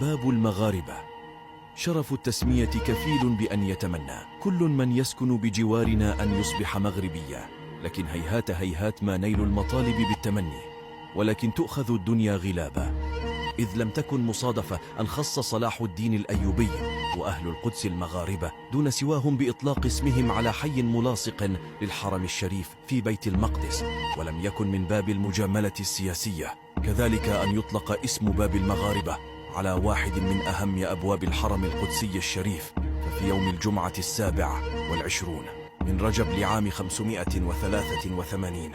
باب المغاربة. شرف التسمية كفيل بأن يتمنى كل من يسكن بجوارنا أن يصبح مغربيا، لكن هيهات هيهات ما نيل المطالب بالتمني، ولكن تؤخذ الدنيا غلابا، إذ لم تكن مصادفة أن خص صلاح الدين الأيوبي وأهل القدس المغاربة دون سواهم بإطلاق اسمهم على حي ملاصق للحرم الشريف في بيت المقدس، ولم يكن من باب المجاملة السياسية كذلك أن يطلق اسم باب المغاربة على واحد من أهم أبواب الحرم القدسي الشريف. ففي يوم الجمعة 27 من رجب لعام 583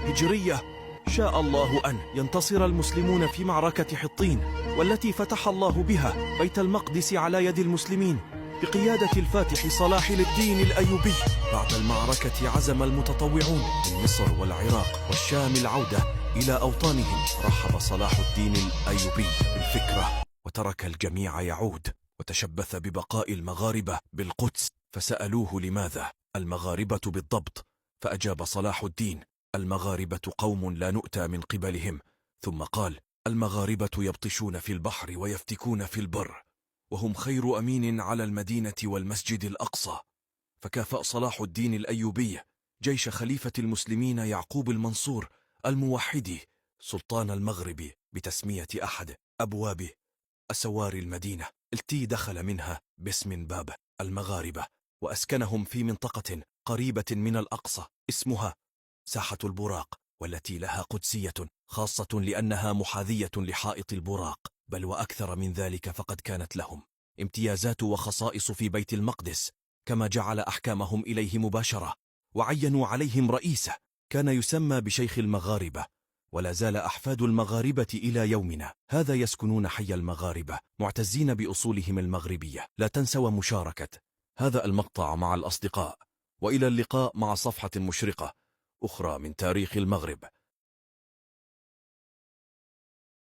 هجرية شاء الله أن ينتصر المسلمون في معركة حطين، والتي فتح الله بها بيت المقدس على يد المسلمين بقيادة الفاتح صلاح الدين الأيوبي. بعد المعركة عزم المتطوعون من مصر والعراق والشام العودة إلى أوطانهم. رحب صلاح الدين الأيوبي بالفكرة وترك الجميع يعود، وتشبث ببقاء المغاربة بالقدس. فسألوه لماذا المغاربة بالضبط؟ فأجاب صلاح الدين: المغاربة قوم لا نؤتى من قبلهم. ثم قال: المغاربة يبطشون في البحر ويفتكون في البر، وهم خير أمين على المدينة والمسجد الأقصى. فكافأ صلاح الدين الأيوبي جيش خليفة المسلمين يعقوب المنصور الموحد سلطان المغرب بتسمية أحد أبواب أسوار المدينة التي دخل منها باسم باب المغاربة، وأسكنهم في منطقة قريبة من الأقصى اسمها ساحة البراق، والتي لها قدسية خاصة لأنها محاذية لحائط البراق، بل وأكثر من ذلك، فقد كانت لهم امتيازات وخصائص في بيت المقدس، كما جعل أحكامهم إليه مباشرة، وعينوا عليهم رئيسه كان يسمى بشيخ المغاربة. ولا زال أحفاد المغاربة إلى يومنا هذا يسكنون حي المغاربة معتزين بأصولهم المغربية. لا تنسوا مشاركة هذا المقطع مع الأصدقاء، وإلى اللقاء مع صفحة مشرقة أخرى من تاريخ المغرب.